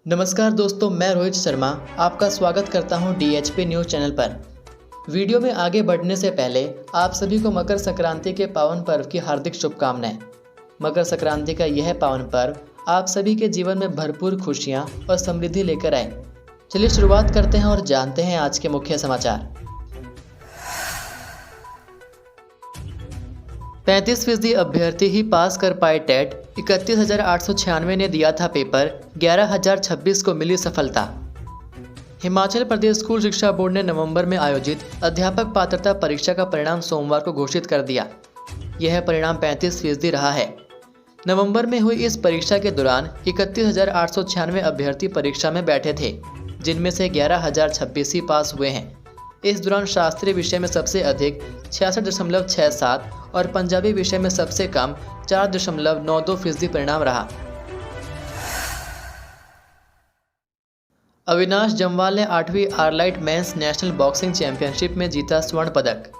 नमस्कार दोस्तों, मैं रोहित शर्मा आपका स्वागत करता हूं डीएचपी न्यूज़ चैनल पर। वीडियो में आगे बढ़ने से पहले आप सभी को मकर संक्रांति के पावन पर्व की हार्दिक शुभकामनाएं। मकर संक्रांति का यह पावन पर्व आप सभी के जीवन में भरपूर खुशियां और समृद्धि लेकर आए। चलिए शुरुआत करते हैं और जानते हैं आज के मुख्य समाचार। 35% अभ्यर्थी ही पास कर पाए टेट। 31,896 ने दिया था पेपर, 11,026 को मिली सफलता। हिमाचल प्रदेश स्कूल शिक्षा बोर्ड ने नवंबर में आयोजित अध्यापक पात्रता परीक्षा का परिणाम सोमवार को घोषित कर दिया। यह परिणाम 35% रहा है। नवंबर में हुई इस परीक्षा के दौरान 31,896 अभ्यर्थी परीक्षा में बैठे थे, जिनमें से 11,026 ही पास हुए हैं। इस दौरान शास्त्रीय विषय में सबसे अधिक 66.67 और पंजाबी विषय में सबसे कम 4.92% परिणाम रहा। अविनाश जम्वाल ने 8वीं आरलाइट मेंस नेशनल बॉक्सिंग चैंपियनशिप में जीता स्वर्ण पदक।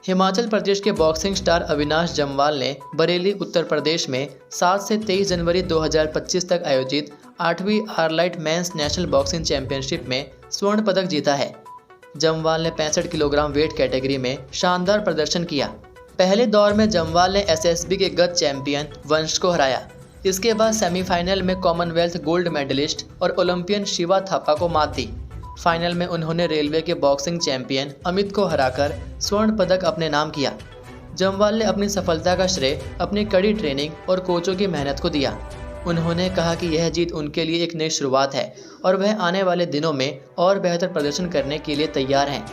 हिमाचल प्रदेश के बॉक्सिंग स्टार अविनाश जम्वाल ने बरेली, उत्तर प्रदेश में 7 से 23 जनवरी 2025 तक आयोजित 8वीं आरलाइट मेंस नेशनल बॉक्सिंग चैंपियनशिप में स्वर्ण पदक जीता है। जम्वाल ने 65 किलोग्राम वेट कैटेगरी में शानदार प्रदर्शन किया। पहले दौर में जम्वाल ने एसएसबी के गत चैंपियन वंश को हराया। इसके बाद सेमीफाइनल में कॉमनवेल्थ गोल्ड मेडलिस्ट और ओलंपियन शिवा थापा को मात दी। फाइनल में उन्होंने रेलवे के बॉक्सिंग चैंपियन अमित को हराकर स्वर्ण पदक अपने नाम किया। जम्वाल ने अपनी सफलता का श्रेय अपनी कड़ी ट्रेनिंग और कोचों की मेहनत को दिया। उन्होंने कहा कि यह जीत उनके लिए एक नई शुरुआत है और वह आने वाले दिनों में और बेहतर प्रदर्शन करने के लिए तैयार हैं।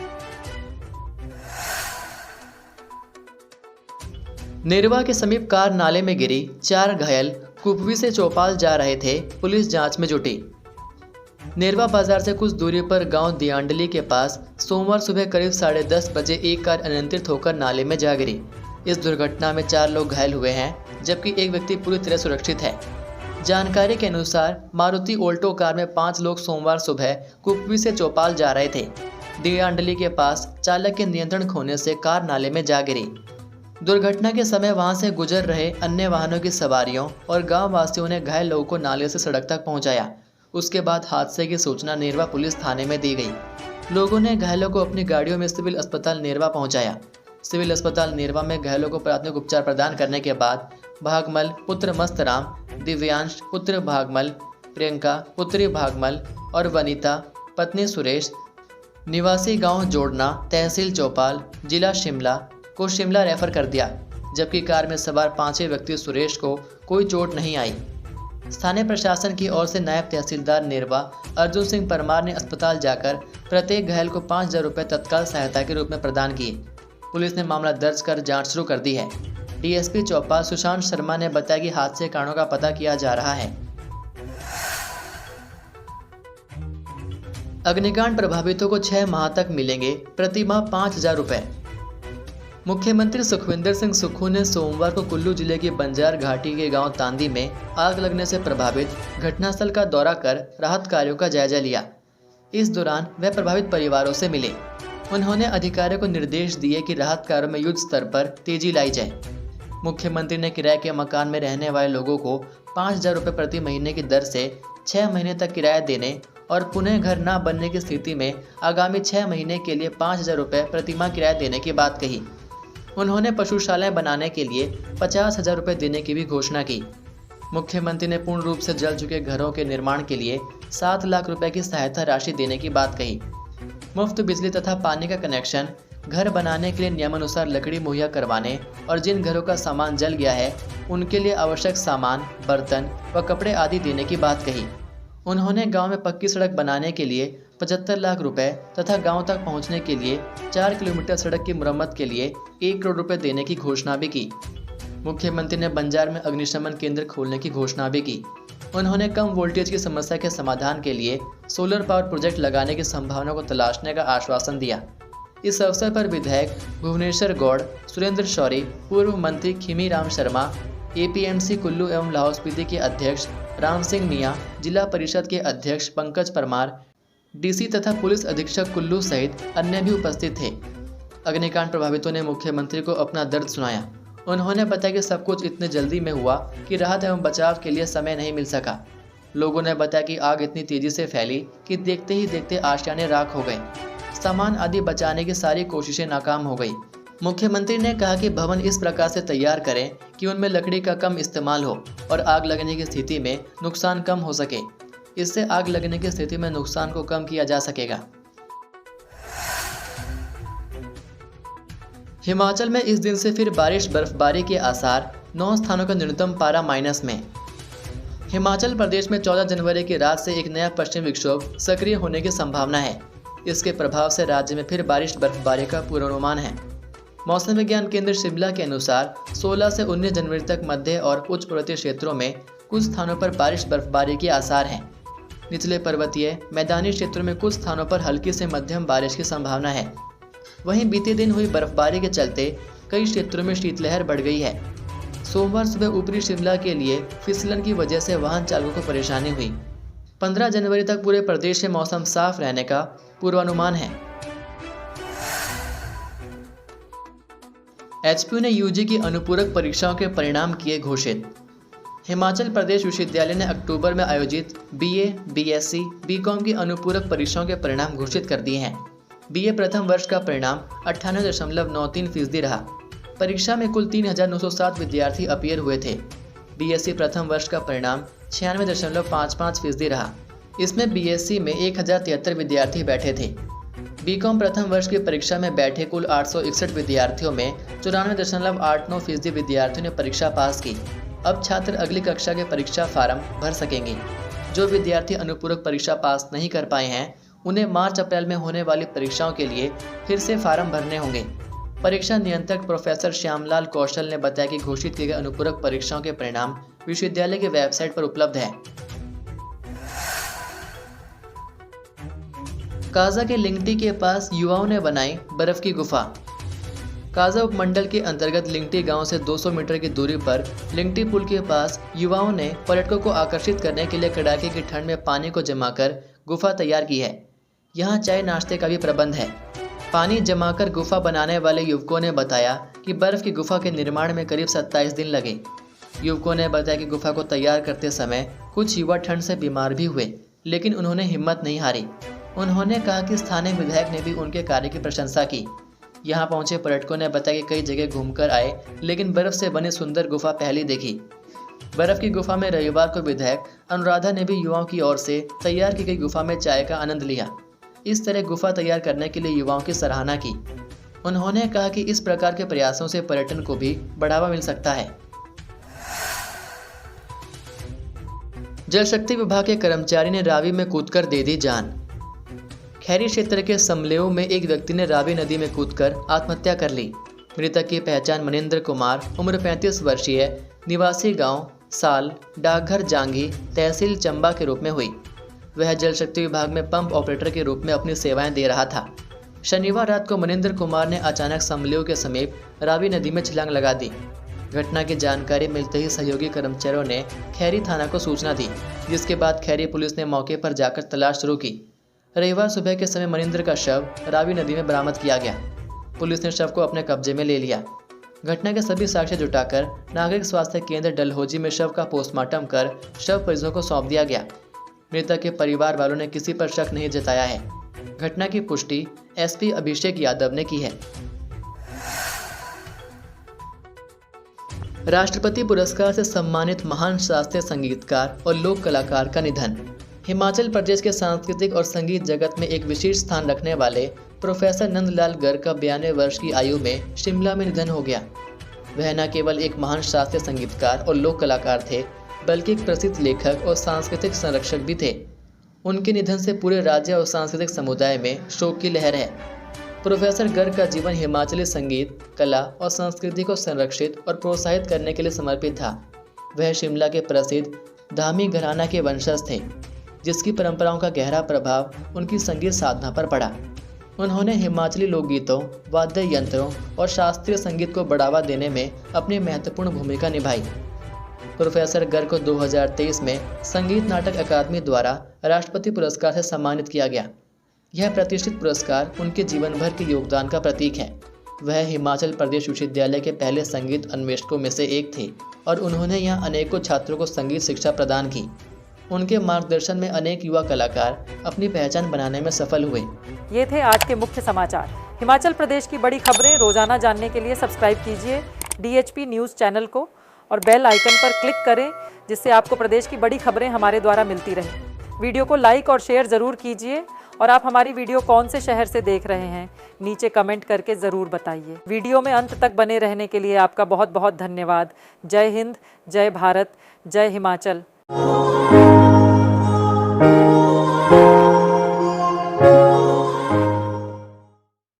नेरवा के समीप कार नाले में गिरी, 4 घायल, कुपवी से चौपाल जा रहे थे, पुलिस जांच में जुटी। नेरवा बाजार से कुछ दूरी पर गांव दियांडली के पास सोमवार सुबह करीब 10:30 बजे एक कार अनियंत्रित होकर नाले में जा गिरी। इस दुर्घटना में 4 लोग घायल हुए हैं, जबकि एक व्यक्ति पूरी तरह सुरक्षित है। जानकारी के अनुसार मारुति ऑल्टो कार में 5 लोग सोमवार सुबह कुपवी से चौपाल जा रहे थे। दियांडली के पास चालक के नियंत्रण खोने से कार नाले में जा गिरी। दुर्घटना के समय वहां से गुजर रहे अन्य वाहनों की सवारियों और गांव वासियों ने घायल लोगों को नाले से सड़क तक पहुंचाया। उसके बाद हादसे की सूचना नेरवा पुलिस थाने में दी गई। लोगों ने घायलों को अपनी गाड़ियों में सिविल अस्पताल नेरवा पहुंचाया। सिविल अस्पताल नेरवा में घायलों को प्राथमिक उपचार प्रदान करने के बाद भागमल पुत्र मस्तराम, दिव्यांश पुत्र भागमल, प्रियंका पुत्री भागमल और वनीता पत्नी सुरेश निवासी गांव जोड़ना, तहसील चौपाल, जिला शिमला को शिमला रेफर कर दिया। जबकि कार में सवार 5वें व्यक्ति सुरेश को कोई चोट नहीं आई। स्थानीय प्रशासन की ओर से नायब तहसीलदार नेरवा अर्जुन सिंह परमार ने अस्पताल जाकर प्रत्येक घायल को 5,000 रुपये तत्काल सहायता के रूप में प्रदान किए। पुलिस ने मामला दर्ज कर जांच शुरू कर दी है। डीएसपी चौपाल सुशांत शर्मा ने बताया कि हादसे के कारणों का पता किया जा रहा है। अग्निकांड प्रभावितों को 6 माह तक मिलेंगे प्रति माह 5,000 रुपये। मुख्यमंत्री सुखविंदर सिंह सुक्खू ने सोमवार को कुल्लू जिले की बंजार घाटी के गांव तांदी में आग लगने से प्रभावित घटनास्थल का दौरा कर राहत कार्यों का जायजा लिया। इस दौरान वह प्रभावित परिवारों से मिले। उन्होंने अधिकारियों को निर्देश दिए कि राहत कार्यों में युद्ध स्तर पर तेजी लाई जाए। मुख्यमंत्री ने किराए के मकान में रहने वाले लोगों को 5,000 रुपये प्रति महीने की दर से 6 महीने तक किराया देने और पुनः घर न बनने की स्थिति में आगामी 6 महीने के लिए 5,000 रुपये प्रति माह किराया देने की बात कही। उन्होंने पशुशालाएं बनाने के लिए 50,000 रुपये देने की भी घोषणा की। मुख्यमंत्री ने पूर्ण रूप से जल चुके घरों के निर्माण के लिए 7 लाख रुपए की सहायता राशि देने की बात कही। मुफ्त बिजली तथा पानी का कनेक्शन, घर बनाने के लिए नियमानुसार लकड़ी मुहैया करवाने और जिन घरों का सामान जल गया है उनके लिए आवश्यक सामान, बर्तन व कपड़े आदि देने की बात कही। उन्होंने गांव में पक्की सड़क बनाने के लिए 75 लाख रुपए तथा गांव तक पहुंचने के लिए 4 किलोमीटर सड़क की मुरम्मत के लिए 1 करोड़ रुपए देने की घोषणा भी की। मुख्यमंत्री ने बंजार में अग्निशमन केंद्र खोलने की घोषणा भी की। उन्होंने कम वोल्टेज की समस्या के समाधान के लिए सोलर पावर प्रोजेक्ट लगाने की संभावना को तलाशने का आश्वासन दिया। इस अवसर पर विधायक भुवनेश्वर गौड़, सुरेंद्र शौरी, पूर्व मंत्री खिमी राम शर्मा, एपीएमसी कुल्लू एवं लाहौल स्पीति के अध्यक्ष राम सिंह मियाँ, जिला परिषद के अध्यक्ष पंकज परमार, डीसी तथा पुलिस अधीक्षक कुल्लू सहित अन्य भी उपस्थित थे। अग्निकांड प्रभावितों ने मुख्यमंत्री को अपना दर्द सुनाया। उन्होंने बताया कि सब कुछ इतने जल्दी में हुआ कि राहत एवं बचाव के लिए समय नहीं मिल सका। लोगों ने बताया कि आग इतनी तेजी से फैली कि देखते ही देखते आशियाने राख हो गए। सामान आदि बचाने की सारी कोशिशें नाकाम हो गई। मुख्यमंत्री ने कहा कि भवन इस प्रकार से तैयार करें कि उनमें लकड़ी का कम इस्तेमाल हो और आग लगने की स्थिति में नुकसान कम हो सके। इससे आग लगने की स्थिति में नुकसान को कम किया जा सकेगा। हिमाचल में इस दिन से फिर बारिश बर्फबारी के आसार, 9 स्थानों का न्यूनतम पारा माइनस में। हिमाचल प्रदेश में 14 जनवरी की रात से एक नया पश्चिमी विक्षोभ सक्रिय होने की संभावना है। इसके प्रभाव से राज्य में फिर बारिश बर्फबारी का पूर्वानुमान है। मौसम विज्ञान केंद्र शिमला के अनुसार 16 से 19 जनवरी तक मध्य और उच्च पर्वतीय क्षेत्रों में कुछ स्थानों पर बारिश बर्फबारी के आसार हैं। निचले पर्वतीय मैदानी क्षेत्रों में कुछ स्थानों पर हल्की से मध्यम बारिश की संभावना है। वहीं बीते दिन हुई बर्फबारी के चलते कई क्षेत्रों में शीतलहर बढ़ गई है। सोमवार सुबह ऊपरी शिमला के लिए फिसलन की वजह से वाहन चालकों को परेशानी हुई। 15 जनवरी तक पूरे प्रदेश में मौसम साफ रहने का पूर्वानुमान है। एचपीयू ने यूजी की अनुपूरक परीक्षाओं के परिणाम किए घोषित। हिमाचल प्रदेश विश्वविद्यालय ने अक्टूबर में आयोजित बीए, बीएससी, बीकॉम की अनुपूरक परीक्षाओं के परिणाम घोषित कर दिए हैं। बीए प्रथम वर्ष का परिणाम 98.93% रहा। परीक्षा में कुल 3,907 विद्यार्थी अपीयर हुए थे। बीएससी प्रथम वर्ष का परिणाम 96.55% रहा। इसमें बीएससी में 1,073 विद्यार्थी बैठे थे। बीकॉम प्रथम वर्ष की परीक्षा में बैठे कुल 861 विद्यार्थियों में 94.89% विद्यार्थियों ने परीक्षा पास की। अब छात्र अगली कक्षा के परीक्षा फार्म भर सकेंगे। जो विद्यार्थी अनुपूरक परीक्षा पास नहीं कर पाए हैं, उन्हें मार्च अप्रैल में होने वाली परीक्षाओं के लिए फिर से फार्म भरने होंगे। परीक्षा नियंत्रक प्रोफेसर श्यामलाल कौशल ने बताया कि घोषित किए गए अनुपूरक परीक्षाओं के परिणाम विश्वविद्यालय की वेबसाइट पर उपलब्ध है। काजा के लिंगटी के पास युवाओं ने बनाई बर्फ की गुफा। काजा उपमंडल के अंतर्गत लिंगटी गांव से 200 मीटर की दूरी पर लिंगटी पुल के पास युवाओं ने पर्यटकों को आकर्षित करने के लिए कड़ाके की ठंड में पानी को जमाकर गुफा तैयार की है। यहाँ चाय नाश्ते का भी प्रबंध है। पानी जमाकर गुफा बनाने वाले युवकों ने बताया कि बर्फ की गुफा के निर्माण में करीब 27 दिन लगे। युवकों ने बताया कि गुफा को तैयार करते समय कुछ युवा ठंड से बीमार भी हुए, लेकिन उन्होंने हिम्मत नहीं हारी। उन्होंने कहा कि स्थानीय विधायक ने भी उनके कार्य की प्रशंसा की। यहाँ पहुंचे पर्यटकों ने बताया कि कई जगह घूमकर आए, लेकिन बर्फ से बनी सुंदर गुफा पहली देखी। बर्फ की गुफा में रविवार को विधायक अनुराधा ने भी युवाओं की ओर से तैयार की गई गुफा में चाय का आनंद लिया। इस तरह गुफा तैयार करने के लिए युवाओं की सराहना की। उन्होंने कहा कि इस प्रकार के प्रयासों से पर्यटन को भी बढ़ावा मिल सकता है। जल शक्ति विभाग के कर्मचारी ने रावी में कूदकर दे दी जान। खैरी क्षेत्र के समलेऊ में एक व्यक्ति ने रावी नदी में कूदकर आत्महत्या कर ली। मृतक की पहचान मनिंद्र कुमार, उम्र 35 वर्षीय, निवासी गांव साल, डाकघर जांगी, तहसील चंबा के रूप में हुई। वह जल शक्ति विभाग में पंप ऑपरेटर के रूप में अपनी सेवाएं दे रहा था। शनिवार रात को मनिंद्र कुमार ने अचानक समलेऊ के समीप रावी नदी में छलांग लगा दी। घटना की जानकारी मिलते ही सहयोगी कर्मचारियों ने खैरी थाना को सूचना दी, जिसके बाद खैरी पुलिस ने मौके पर जाकर तलाश शुरू की। रविवार सुबह के समय मनिंद्र का शव रावी नदी में बरामद किया गया। पुलिस ने शव को अपने कब्जे में ले लिया। घटना के सभी साक्ष्य जुटाकर नागरिक स्वास्थ्य केंद्र डलहौजी में शव का पोस्टमार्टम कर शव परिजनों को सौंप दिया गया। मृतक के परिवार वालों ने किसी पर शक नहीं जताया है। घटना की पुष्टि एसपी अभिषेक यादव ने की है। राष्ट्रपति पुरस्कार से सम्मानित महान शास्त्रीय संगीतकार और लोक कलाकार का निधन। हिमाचल प्रदेश के सांस्कृतिक और संगीत जगत में एक विशेष स्थान रखने वाले प्रोफेसर नंदलाल गर्ग का 92 वर्ष की आयु में शिमला में निधन हो गया। वह न केवल एक महान शास्त्रीय संगीतकार और लोक कलाकार थे, बल्कि एक प्रसिद्ध लेखक और सांस्कृतिक संरक्षक भी थे। उनके निधन से पूरे राज्य और सांस्कृतिक समुदाय में शोक की लहर है। प्रोफेसर गर्ग का जीवन हिमाचली संगीत, कला और संस्कृति को संरक्षित और प्रोत्साहित करने के लिए समर्पित था। वह शिमला के प्रसिद्ध धामी घराना के वंशज थे, जिसकी परंपराओं का गहरा प्रभाव उनकी संगीत साधना पर पड़ा। उन्होंने हिमाचली लोकगीतों, वाद्य यंत्रों और शास्त्रीय संगीत को बढ़ावा देने में अपनी महत्वपूर्ण भूमिका निभाई। प्रोफेसर गर्ग को 2023 में संगीत नाटक अकादमी द्वारा राष्ट्रपति पुरस्कार से सम्मानित किया गया। यह प्रतिष्ठित पुरस्कार उनके जीवन भर के योगदान का प्रतीक है। वह हिमाचल प्रदेश विश्वविद्यालय के पहले संगीत अन्वेषकों में से एक थे और उन्होंने यहाँ अनेकों छात्रों को संगीत शिक्षा प्रदान की। उनके मार्गदर्शन में अनेक युवा कलाकार अपनी पहचान बनाने में सफल हुए। ये थे आज के मुख्य समाचार। हिमाचल प्रदेश की बड़ी खबरें रोजाना जानने के लिए सब्सक्राइब कीजिए DHP न्यूज़ चैनल को और बेल आइकन पर क्लिक करें, जिससे आपको प्रदेश की बड़ी खबरें हमारे द्वारा मिलती रहें। वीडियो को लाइक और शेयर ज़रूर कीजिए और आप हमारी वीडियो कौन से शहर से देख रहे हैं नीचे कमेंट करके ज़रूर बताइए। वीडियो में अंत तक बने रहने के लिए आपका बहुत बहुत धन्यवाद। जय हिंद, जय भारत, जय हिमाचल।